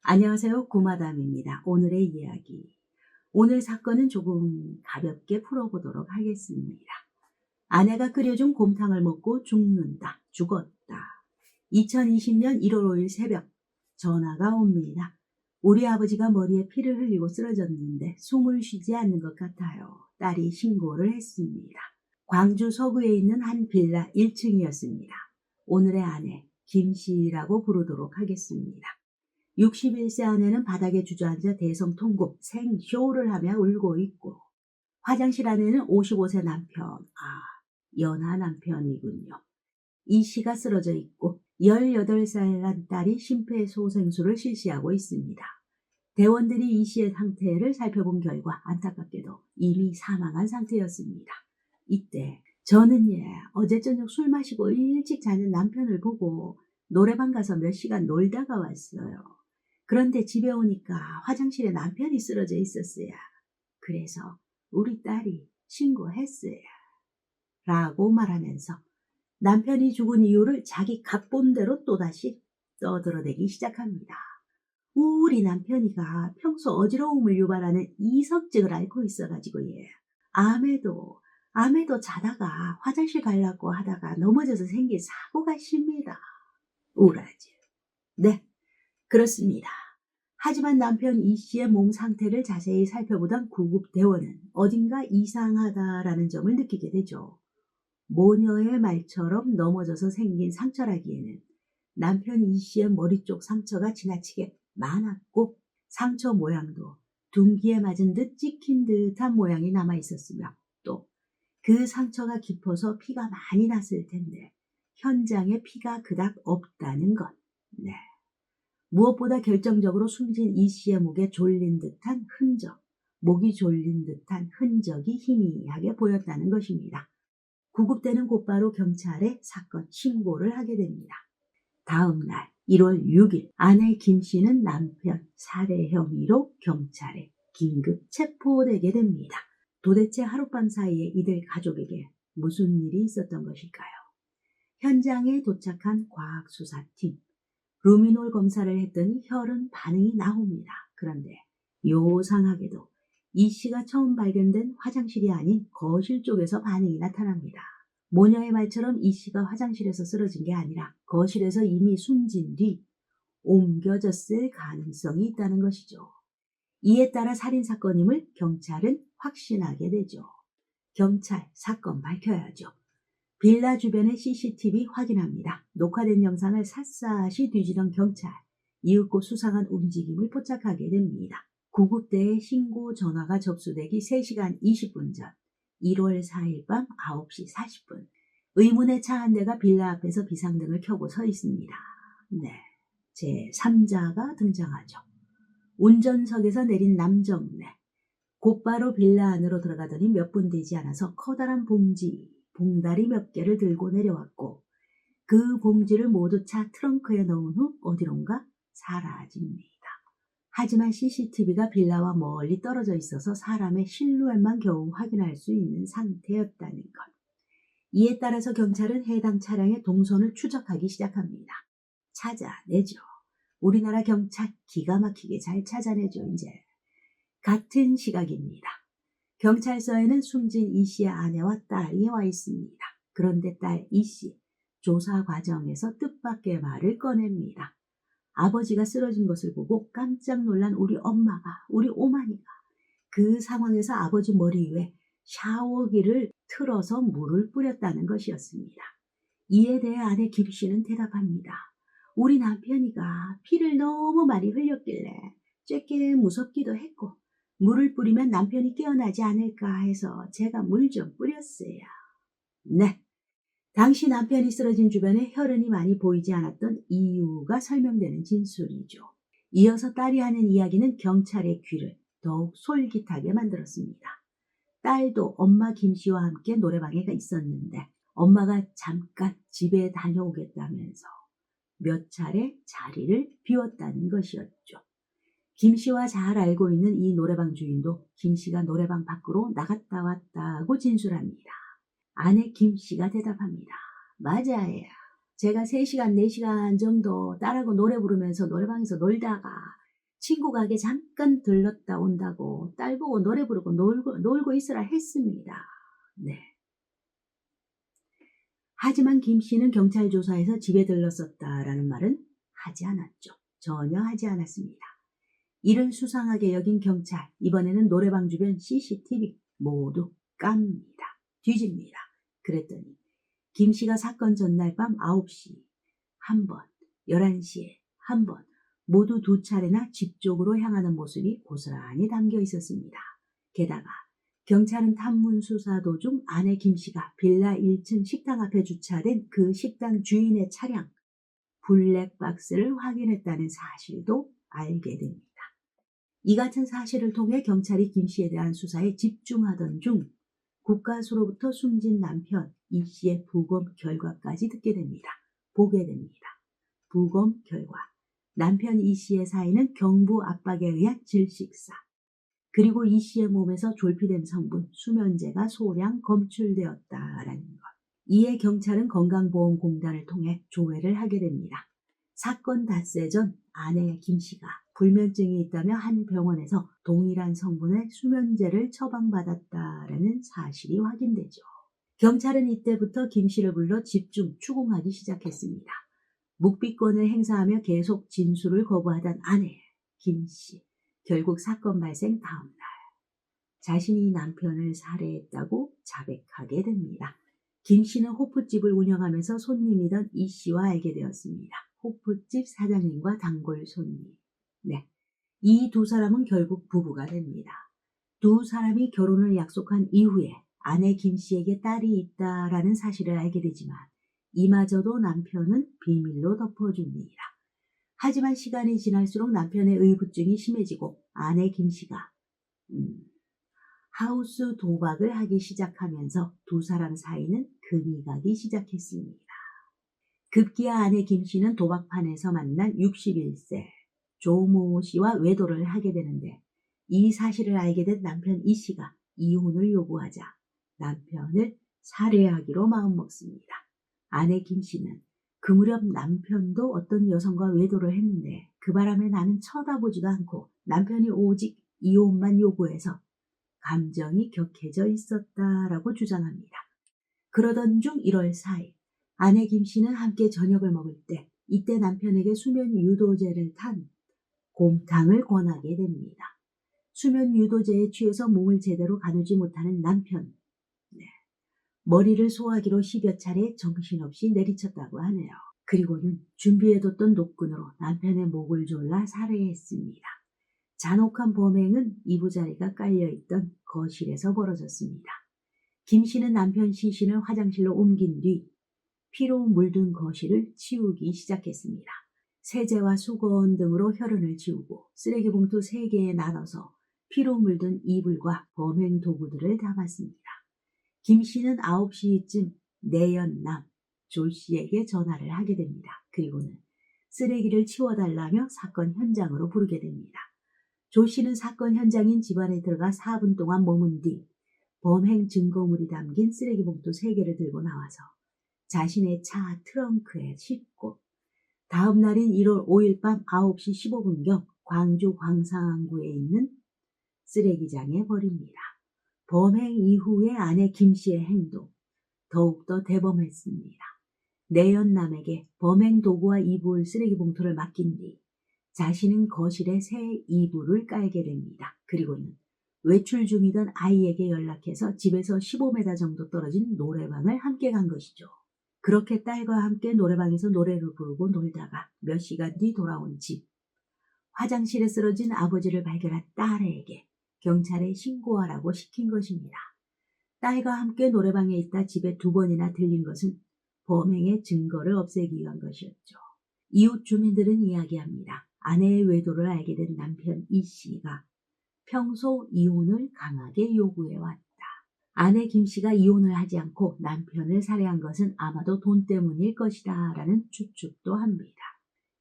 안녕하세요. 구마담입니다. 오늘의 이야기. 오늘 사건은 조금 가볍게 풀어보도록 하겠습니다. 아내가 끓여준 곰탕을 먹고 죽는다. 죽었다. 2020년 1월 5일 새벽 전화가 옵니다. 우리 아버지가 머리에 피를 흘리고 쓰러졌는데 숨을 쉬지 않는 것 같아요. 딸이 신고를 했습니다. 광주 서구에 있는 한 빌라 1층이었습니다. 오늘의 아내 김씨라고 부르도록 하겠습니다. 61세 아내는 바닥에 주저앉아 대성통곡 생쇼를 하며 울고 있고, 화장실 안에는 55세 남편, 연하 남편이군요. 이 씨가 쓰러져 있고 18살 난 딸이 심폐소생술을 실시하고 있습니다. 대원들이 이 씨의 상태를 살펴본 결과 안타깝게도 이미 사망한 상태였습니다. 이때 저는 어제 저녁 술 마시고 일찍 자는 남편을 보고 노래방 가서 몇 시간 놀다가 왔어요. 그런데 집에 오니까 화장실에 남편이 쓰러져 있었어요. 그래서 우리 딸이 신고했어요. 라고 말하면서 남편이 죽은 이유를 자기 각본대로 또다시 떠들어대기 시작합니다. 우리 남편이가 평소 어지러움을 유발하는 이석증을 앓고 있어가지고 암에도 자다가 화장실 가려고 하다가 넘어져서 생긴 사고가 십니다. 우라지. 네, 그렇습니다. 하지만 남편 이 씨의 몸 상태를 자세히 살펴보던 구급대원은 어딘가 이상하다라는 점을 느끼게 되죠. 모녀의 말처럼 넘어져서 생긴 상처라기에는 남편 이 씨의 머리 쪽 상처가 지나치게 많았고, 상처 모양도 둔기에 맞은 듯 찍힌 듯한 모양이 남아 있었으며, 또 그 상처가 깊어서 피가 많이 났을 텐데 현장에 피가 그닥 없다는 것. 네. 무엇보다 결정적으로 숨진 이 씨의 목이 졸린 듯한 흔적이 희미하게 보였다는 것입니다. 구급대는 곧바로 경찰에 사건 신고를 하게 됩니다. 다음 날 1월 6일 아내 김 씨는 남편 살해 혐의로 경찰에 긴급 체포되게 됩니다. 도대체 하룻밤 사이에 이들 가족에게 무슨 일이 있었던 것일까요? 현장에 도착한 과학수사팀. 루미놀 검사를 했더니 혈흔 반응이 나옵니다. 그런데 요상하게도 이 씨가 처음 발견된 화장실이 아닌 거실 쪽에서 반응이 나타납니다. 모녀의 말처럼 이 씨가 화장실에서 쓰러진 게 아니라 거실에서 이미 숨진 뒤 옮겨졌을 가능성이 있다는 것이죠. 이에 따라 살인사건임을 경찰은 확신하게 되죠. 경찰, 사건 밝혀야죠. 빌라 주변의 CCTV 확인합니다. 녹화된 영상을 샅샅이 뒤지던 경찰, 이윽고 수상한 움직임을 포착하게 됩니다. 구급대에 신고 전화가 접수되기 3시간 20분 전 1월 4일 밤 9시 40분 의문의 차 한 대가 빌라 앞에서 비상등을 켜고 서 있습니다. 네, 제3자가 등장하죠. 운전석에서 내린 남정네. 곧바로 빌라 안으로 들어가더니 몇 분 되지 않아서 커다란 봉다리 몇 개를 들고 내려왔고, 그 봉지를 모두 차 트렁크에 넣은 후 어디론가 사라집니다. 하지만 CCTV가 빌라와 멀리 떨어져 있어서 사람의 실루엣만 겨우 확인할 수 있는 상태였다는 것. 이에 따라서 경찰은 해당 차량의 동선을 추적하기 시작합니다. 찾아내죠. 우리나라 경찰 기가 막히게 잘 찾아내죠. 이제 같은 시각입니다. 경찰서에는 숨진 이 씨의 아내와 딸이 와 있습니다. 그런데 딸 이 씨, 조사 과정에서 뜻밖의 말을 꺼냅니다. 아버지가 쓰러진 것을 보고 깜짝 놀란 우리 오마니가 그 상황에서 아버지 머리 위에 샤워기를 틀어서 물을 뿌렸다는 것이었습니다. 이에 대해 아내 김 씨는 대답합니다. 우리 남편이가 피를 너무 많이 흘렸길래 쬐게 무섭기도 했고, 물을 뿌리면 남편이 깨어나지 않을까 해서 제가 물 좀 뿌렸어요. 네, 당시 남편이 쓰러진 주변에 혈흔이 많이 보이지 않았던 이유가 설명되는 진술이죠. 이어서 딸이 하는 이야기는 경찰의 귀를 더욱 솔깃하게 만들었습니다. 딸도 엄마 김 씨와 함께 노래방에 있었는데 엄마가 잠깐 집에 다녀오겠다면서 몇 차례 자리를 비웠다는 것이었죠. 김 씨와 잘 알고 있는 이 노래방 주인도 김 씨가 노래방 밖으로 나갔다 왔다고 진술합니다. 아내 김 씨가 대답합니다. 맞아요. 제가 3시간, 4시간 정도 딸하고 노래 부르면서 노래방에서 놀다가 친구 가게 잠깐 들렀다 온다고 딸 보고 노래 부르고 놀고 있으라 했습니다. 네. 하지만 김 씨는 경찰 조사에서 집에 들렀었다라는 말은 하지 않았죠. 전혀 하지 않았습니다. 이를 수상하게 여긴 경찰, 이번에는 노래방 주변 CCTV 모두 깝니다. 뒤집니다. 그랬더니 김 씨가 사건 전날 밤 9시 한 번, 11시에 한 번, 모두 2차례나 집 쪽으로 향하는 모습이 고스란히 담겨 있었습니다. 게다가 경찰은 탐문 수사 도중 아내 김 씨가 빌라 1층 식당 앞에 주차된 그 식당 주인의 차량 블랙박스를 확인했다는 사실도 알게 됩니다. 이 같은 사실을 통해 경찰이 김 씨에 대한 수사에 집중하던 중 국가수로부터 숨진 남편 이 씨의 부검 결과까지 보게 됩니다. 부검 결과 남편 이 씨의 사인은 경부 압박에 의한 질식사, 그리고 이 씨의 몸에서 졸피뎀 성분 수면제가 소량 검출되었다라는 것. 이에 경찰은 건강보험공단을 통해 조회를 하게 됩니다. 사건 닷새 전 아내 김 씨가 불면증이 있다며 한 병원에서 동일한 성분의 수면제를 처방받았다라는 사실이 확인되죠. 경찰은 이때부터 김 씨를 불러 집중 추궁하기 시작했습니다. 묵비권을 행사하며 계속 진술을 거부하던 아내 김 씨. 결국 사건 발생 다음 날 자신이 남편을 살해했다고 자백하게 됩니다. 김 씨는 호프집을 운영하면서 손님이던 이 씨와 알게 되었습니다. 호프집 사장님과 단골 손님. 네, 이 두 사람은 결국 부부가 됩니다. 두 사람이 결혼을 약속한 이후에 아내 김 씨에게 딸이 있다라는 사실을 알게 되지만 이마저도 남편은 비밀로 덮어줍니다. 하지만 시간이 지날수록 남편의 의부증이 심해지고 아내 김 씨가 하우스 도박을 하기 시작하면서 두 사람 사이는 금이 가기 시작했습니다. 급기야 아내 김 씨는 도박판에서 만난 61세 조모 씨와 외도를 하게 되는데 이 사실을 알게 된 남편 이 씨가 이혼을 요구하자 남편을 살해하기로 마음먹습니다. 아내 김 씨는 그 무렵 남편도 어떤 여성과 외도를 했는데 그 바람에 나는 쳐다보지도 않고 남편이 오직 이혼만 요구해서 감정이 격해져 있었다라고 주장합니다. 그러던 중 1월 4일 아내 김 씨는 함께 저녁을 먹을 때 이때 남편에게 수면 유도제를 탄 곰탕을 권하게 됩니다. 수면 유도제에 취해서 몸을 제대로 가누지 못하는 남편. 머리를 소화기로 10여 차례 정신없이 내리쳤다고 하네요. 그리고는 준비해뒀던 노끈으로 남편의 목을 졸라 살해했습니다. 잔혹한 범행은 이부자리가 깔려있던 거실에서 벌어졌습니다. 김 씨는 남편 시신을 화장실로 옮긴 뒤 피로 물든 거실을 치우기 시작했습니다. 세제와 수건 등으로 혈흔을 지우고 쓰레기 봉투 3개에 나눠서 피로 물든 이불과 범행 도구들을 담았습니다. 김 씨는 9시쯤 내연남 조 씨에게 전화를 하게 됩니다. 그리고는 쓰레기를 치워달라며 사건 현장으로 부르게 됩니다. 조 씨는 사건 현장인 집안에 들어가 4분 동안 머문 뒤 범행 증거물이 담긴 쓰레기 봉투 3개를 들고 나와서 자신의 차 트렁크에 싣고 다음 날인 1월 5일 밤 9시 15분경 광주 광산구에 있는 쓰레기장에 버립니다. 범행 이후의 아내 김 씨의 행동 더욱더 대범했습니다. 내연남에게 범행 도구와 이불 쓰레기 봉투를 맡긴 뒤 자신은 거실에 새 이불을 깔게 됩니다. 그리고는 외출 중이던 아이에게 연락해서 집에서 15m 정도 떨어진 노래방을 함께 간 것이죠. 그렇게 딸과 함께 노래방에서 노래를 부르고 놀다가 몇 시간 뒤 돌아온 집. 화장실에 쓰러진 아버지를 발견한 딸에게 경찰에 신고하라고 시킨 것입니다. 딸과 함께 노래방에 있다 집에 2번이나 들린 것은 범행의 증거를 없애기 위한 것이었죠. 이웃 주민들은 이야기합니다. 아내의 외도를 알게 된 남편 이 씨가 평소 이혼을 강하게 요구해왔다. 아내 김 씨가 이혼을 하지 않고 남편을 살해한 것은 아마도 돈 때문일 것이다 라는 추측도 합니다.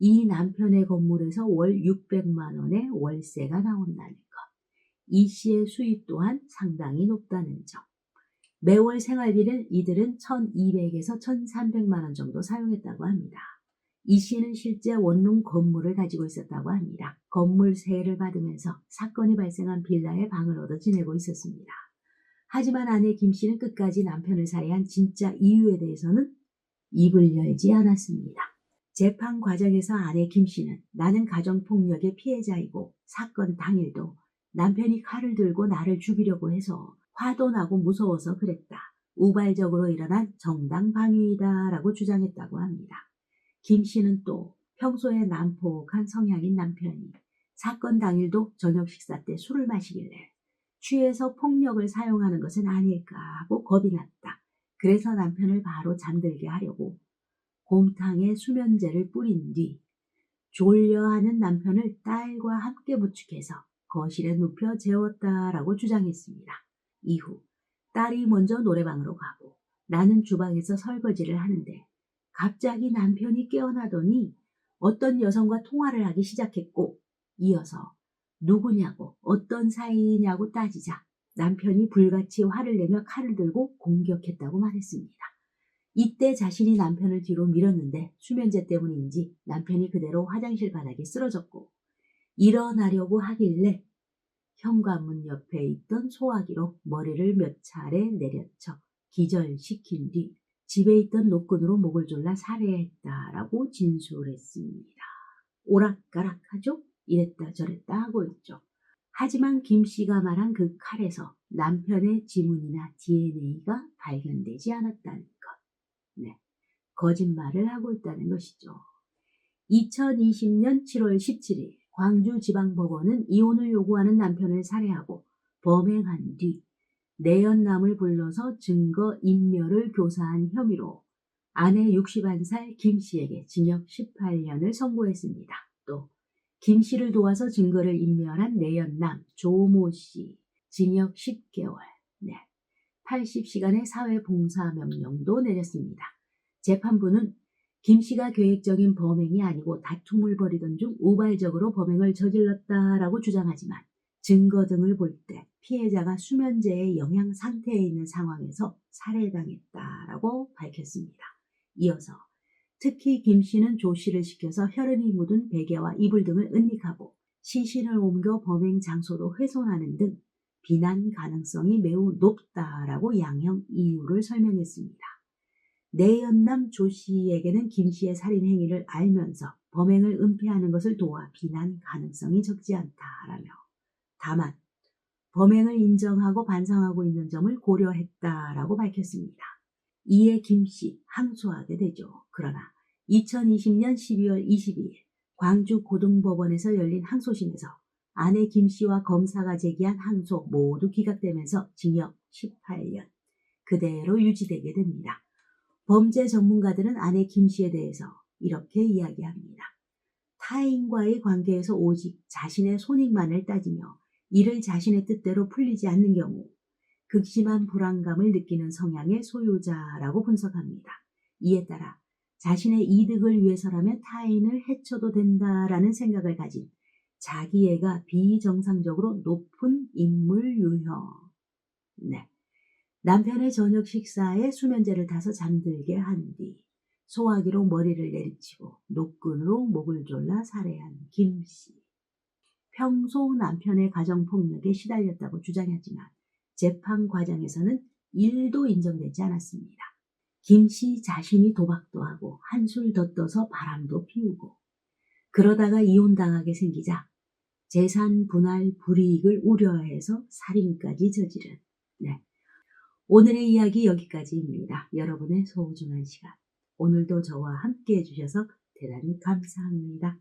이 남편의 건물에서 월 600만 원의 월세가 나온다는 것. 이 씨의 수입 또한 상당히 높다는 점. 매월 생활비를 이들은 1,200에서 1,300만 원 정도 사용했다고 합니다. 이 씨는 실제 원룸 건물을 가지고 있었다고 합니다. 건물세를 받으면서 사건이 발생한 빌라에 방을 얻어 지내고 있었습니다. 하지만 아내 김 씨는 끝까지 남편을 살해한 진짜 이유에 대해서는 입을 열지 않았습니다. 재판 과정에서 아내 김 씨는 나는 가정폭력의 피해자이고 사건 당일도 남편이 칼을 들고 나를 죽이려고 해서 화도 나고 무서워서 그랬다. 우발적으로 일어난 정당방위이다 라고 주장했다고 합니다. 김 씨는 또 평소에 난폭한 성향인 남편이 사건 당일도 저녁 식사 때 술을 마시길래 취해서 폭력을 사용하는 것은 아닐까 하고 겁이 났다. 그래서 남편을 바로 잠들게 하려고 곰탕에 수면제를 뿌린 뒤 졸려하는 남편을 딸과 함께 부축해서 거실에 눕혀 재웠다라고 주장했습니다. 이후 딸이 먼저 노래방으로 가고 나는 주방에서 설거지를 하는데 갑자기 남편이 깨어나더니 어떤 여성과 통화를 하기 시작했고 이어서 누구냐고 어떤 사이냐고 따지자 남편이 불같이 화를 내며 칼을 들고 공격했다고 말했습니다. 이때 자신이 남편을 뒤로 밀었는데 수면제 때문인지 남편이 그대로 화장실 바닥에 쓰러졌고 일어나려고 하길래 현관문 옆에 있던 소화기로 머리를 몇 차례 내려쳐 기절시킨 뒤 집에 있던 노끈으로 목을 졸라 살해했다라고 진술했습니다. 오락가락하죠? 이랬다 저랬다 하고 있죠. 하지만 김 씨가 말한 그 칼에서 남편의 지문이나 DNA가 발견되지 않았다는 것. 네, 거짓말을 하고 있다는 것이죠. 2020년 7월 17일 광주지방법원은 이혼을 요구하는 남편을 살해하고 범행한 뒤 내연남을 불러서 증거 인멸을 교사한 혐의로 아내 61살 김 씨에게 징역 18년을 선고했습니다. 또 김 씨를 도와서 증거를 인멸한 내연남 조모 씨 징역 10개월, 80시간의 사회봉사명령도 내렸습니다. 재판부는 김 씨가 계획적인 범행이 아니고 다툼을 벌이던 중 우발적으로 범행을 저질렀다라고 주장하지만 증거 등을 볼 때 피해자가 수면제의 영향 상태에 있는 상황에서 살해당했다라고 밝혔습니다. 이어서 특히 김 씨는 조 씨를 시켜서 혈흔이 묻은 베개와 이불 등을 은닉하고 시신을 옮겨 범행 장소로 훼손하는 등 비난 가능성이 매우 높다라고 양형 이유를 설명했습니다. 내연남 조 씨에게는 김 씨의 살인 행위를 알면서 범행을 은폐하는 것을 도와 비난 가능성이 적지 않다라며 다만 범행을 인정하고 반성하고 있는 점을 고려했다라고 밝혔습니다. 이에 김 씨 항소하게 되죠. 그러나 2020년 12월 22일 광주고등법원에서 열린 항소심에서 아내 김 씨와 검사가 제기한 항소 모두 기각되면서 징역 18년 그대로 유지되게 됩니다. 범죄 전문가들은 아내 김 씨에 대해서 이렇게 이야기합니다. 타인과의 관계에서 오직 자신의 손익만을 따지며 이를 자신의 뜻대로 풀리지 않는 경우 극심한 불안감을 느끼는 성향의 소유자라고 분석합니다. 이에 따라 자신의 이득을 위해서라면 타인을 해쳐도 된다라는 생각을 가진 자기애가 비정상적으로 높은 인물 유형. 남편의 저녁 식사에 수면제를 타서 잠들게 한 뒤 소화기로 머리를 내리치고 노끈으로 목을 졸라 살해한 김 씨. 평소 남편의 가정폭력에 시달렸다고 주장하지만 재판 과정에서는 1도 인정되지 않았습니다. 김 씨 자신이 도박도 하고 한술 더 떠서 바람도 피우고 그러다가 이혼당하게 생기자 재산 분할 불이익을 우려해서 살인까지 저지른 오늘의 이야기 여기까지입니다. 여러분의 소중한 시간 오늘도 저와 함께 해주셔서 대단히 감사합니다.